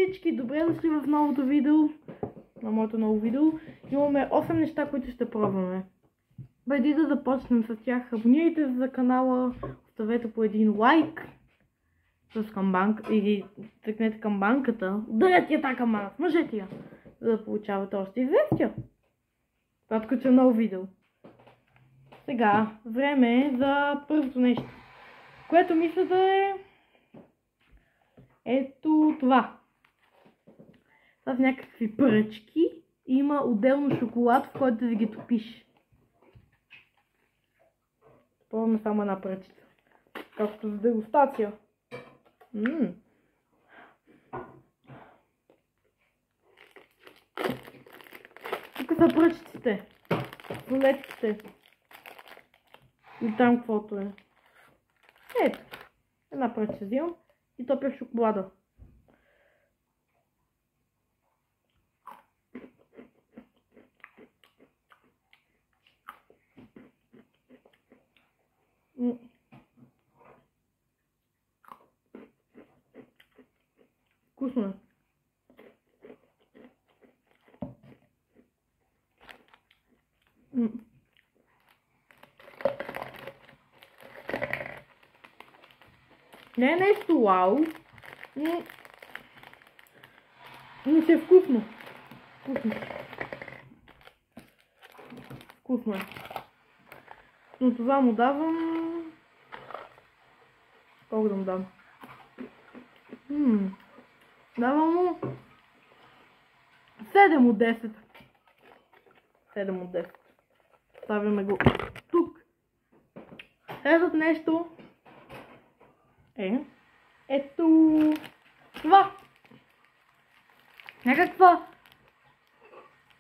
всички, добре дошли в новото видео, на моето ново видео. Имаме 8 неща, които ще пробваме. Преди да започнем с тях, абонирайте за канала, оставете по един лайк с камбанка или тъкнете камбанката, ударете я тази камбана, смажете я, за да получавате още известия. Това като е ново видео. Сега, време е за първото нещо, което мисля да е ето това. Това са някакви пръчки и има отделно шоколад, в който да ги топиш. Пробваме само една пръчица. Както за дегустация. Тук са пръчиците. Рулетките. И там каквото е. Ето. Една пръчица взимам и топя в шоколада. Вкусно е. Не е нещо вау, но си е вкусно. Вкусно е. Но това му давам... Колко да му дам? Давам му 7 от 10. 7 от 10. Ставяме го тук. Следват нещо е ето това. Някаква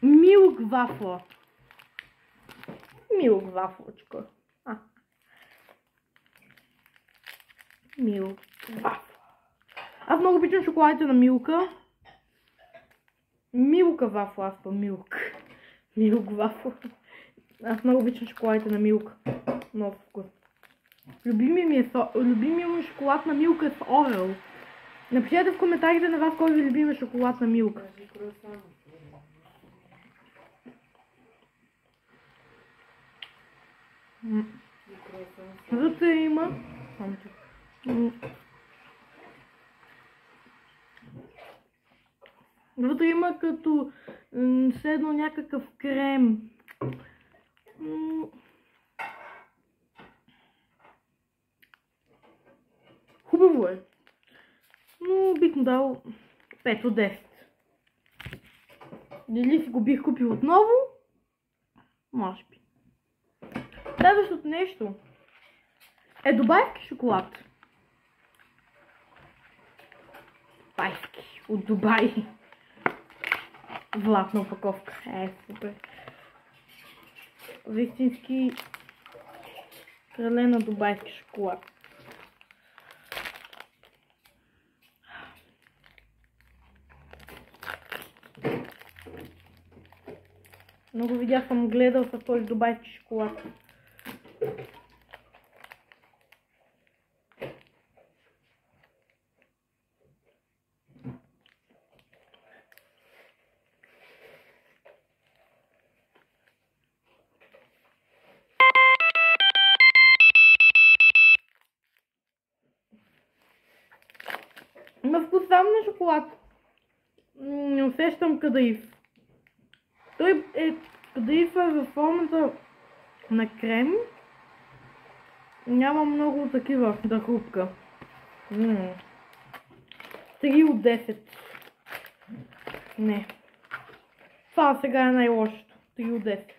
милк вафла. Милк вафлочка. Милк вафла. Аз много обичам шоколадите на Милка. Милка вафла, аз по Милк. Милк вафла. Аз много обичам шоколадите на Милка. Много вкусно. Любимият ми шоколад на Милка е с Орео. Напишете в коментарите на вас кой ви любим шоколад на Милка. Вътре има... Вътре има като седно някакъв крем. Хубаво е. Но бих му дал 5 от 10. Дали си го бих купил отново? Може би. Следващото нещо е дубайски шоколад. Дубайски. От Дубай. Златна опаковка. Супер. Истински крале на дубайски шоколад. Много видях, съм гледал с този дубайски шоколад. Има вкус само на шоколад. Не усещам кадаиф. Той е кадаиф във формата на крем. Няма много такива да хрупка. 3 от 10. Не. Това сега е най-лошото. 3 от 10.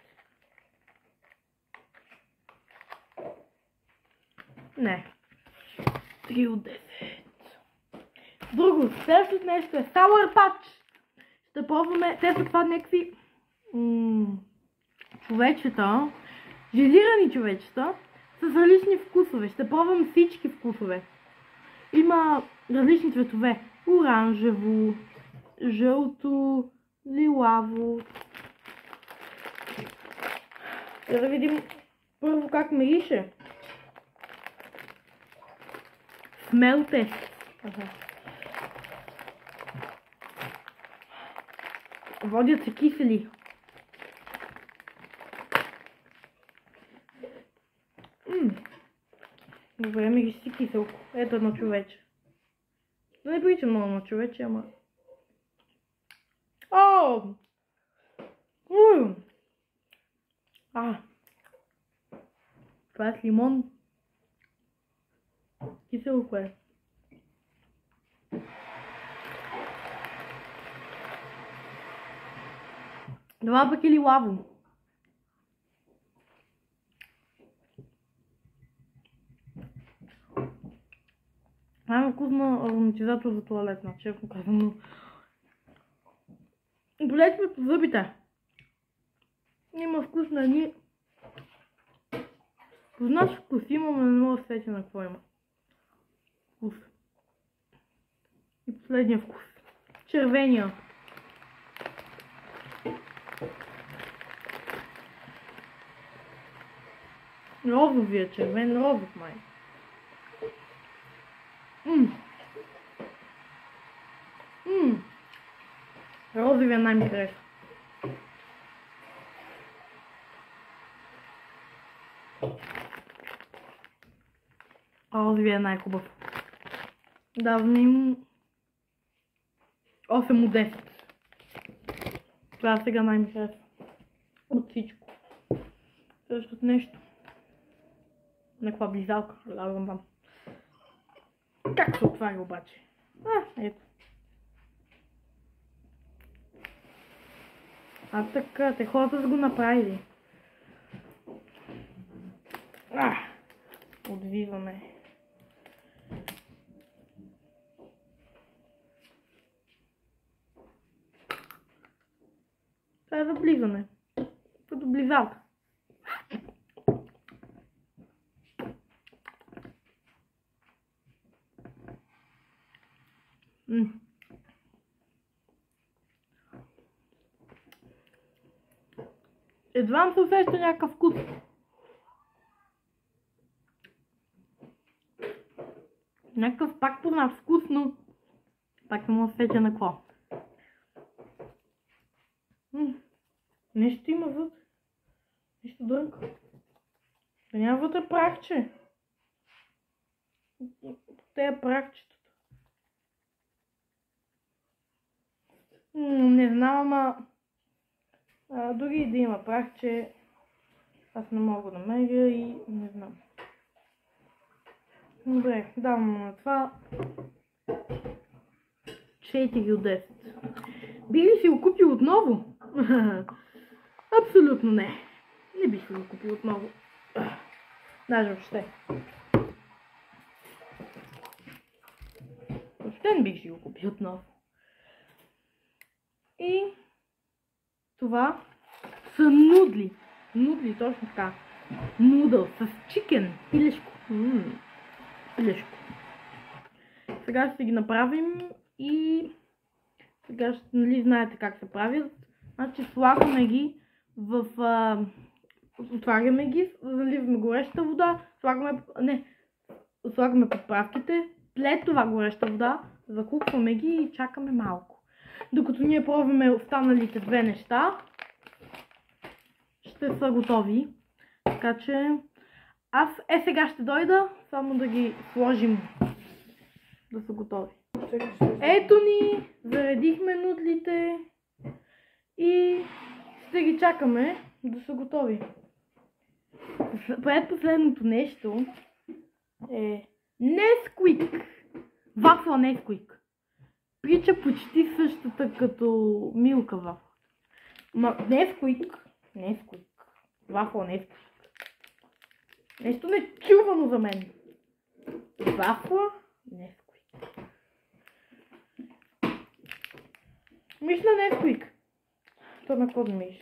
Не. 3 от 10. Друго, следващото нещо е Sour Patch. Ще пробваме, те са това някакви човечета, желирани човечета, с различни вкусове. Ще пробвам всички вкусове. Има различни цветове. Оранжево, жълто, лилаво. Да видим първо как мирише. Смел тест. Водят се кисели. Добре, ми ги си киселко. Ето едно човече. Да не прилича много на човече, ама... О! Това е с лимон. Киселко е. Това пък е лилаво. Вкусна ароматизатор за туалетна, честно казано. Болете ме по зъбите. Има вкус на едни... Познаш вкус имаме, но не мога да сетя на какво има. Вкус. И последния вкус. Червения. Розовия, червен розов май. Розовия най-ми харесва. Розовия е най-хубав. Давам им 8 от 10. Това сега най-ми харесва. От всичко. Същото нещо. Някаква близалка. Лавам вам. Как се отваря обаче? Ето. Така, те хората са го направили. Отвиваме. Това е за близане. Като близалка. Едва се усеща някакъв вкус. Някакъв пак познат вкус, но пак не мога да сетя на какво. Нещо има вътре. Нещо дрънка. Да няма вътре прахче. Те прахчетата. Не знам, ама дори да има прахче, аз не мога да намеря и не знам. Добре, давам на това 4 от 10. Би ли си го купил отново? Абсолютно не. Не бих си го купил отново. Даже въобще. Въобще не бих си го купил отново. И това са нудли. Нудли, точно така. Нудъл с чикен. Пилешко. Пилешко. Сега ще ги направим и сега ще, нали, знаете как се правят. Значи слагаме ги в... отваряме ги, заливаме гореща вода, слагаме подправките, след това гореща вода, закупваме ги и чакаме малко. Докато ние пробваме останалите две неща, ще са готови. Така че аз сега ще дойда, само да ги сложим да са готови. Ето ни, заредихме нудлите и ще ги чакаме да са готови. Предпоследното нещо е Nesquik. Вафла Nesquik. Прича почти същата като Милка вафла. Nesquik. Вафла Nesquik. Нещо нечувано за мен. Вафла Nesquik. Мисля Nesquik. То на код миш.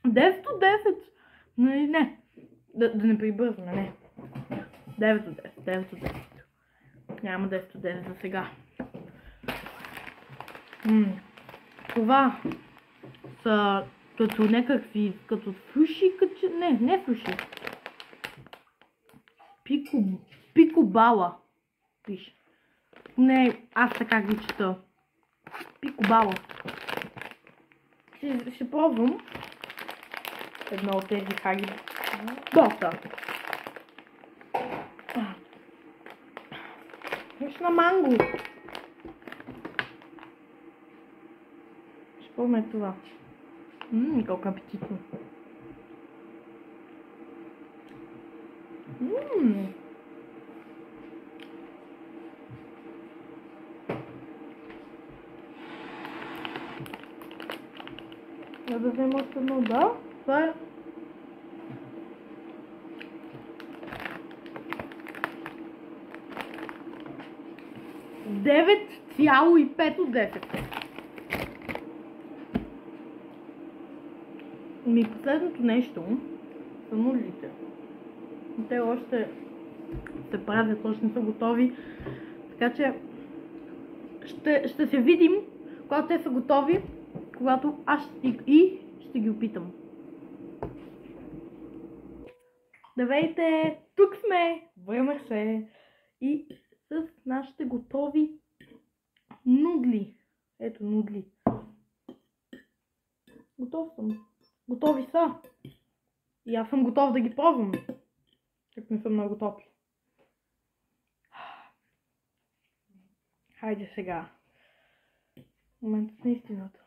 Десет от 10. Не. Да не прибързваме, не. 9 от 10. 9 от 10. Няма 10 от 10 за сега. Това са като някакви, като суши, не суши. Пикобала пише. Не, аз така ги чета. Пикобала. Ще пробвам едно от тези хаги. Бота. Виж на манго. Ще пробваме това. Колко апетитно. Да взема още едно, да. Това е 9,5 от 10. Последното нещо са нудлите. Те още се правят, още не са готови. Така че ще се видим, когато те са готови, когато аз ще ги опитам. Здравейте! Тук сме! Върнах се и с нашите готови нудли. Ето нудли. Готов съм. Готови са. И аз съм готов да ги пробвам. Как не са много топли. Хайде сега. Моментът на истината.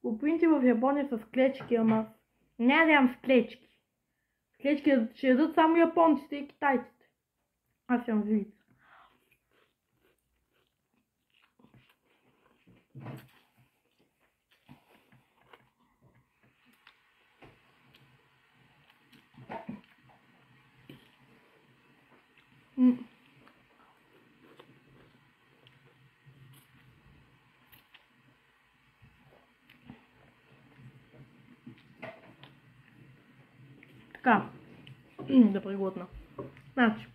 По принцип в Япония са с клечки, ама няма да ям с клечки. Клечки ще ядат само японците и китайците. Аз ям вилица. Така, да преглътна. Значи,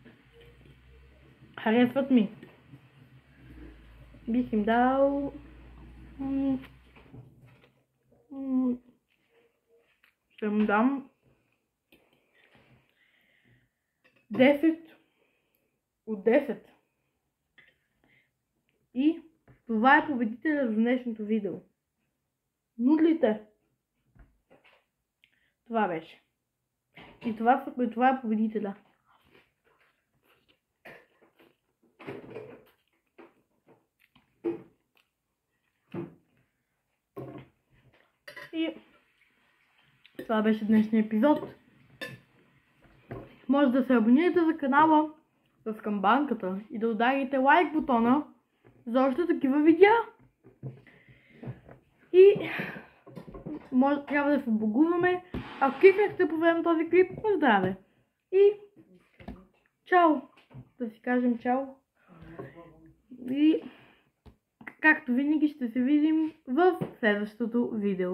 харесват ми. Бих им дал... ще им дам 10 от 10. И това е победителя за днешното видео. Нудлите. Това беше. И това е победителя. И това беше днешния епизод. Може да се абонирате за канала с камбанката и да ударите лайк бутона за още такива видеа. И може трябва да се обогуваме. Ако кликнахте по време на този клип, на здраве. И чао! Да си кажем чао. И както винаги ще се видим в следващото видео.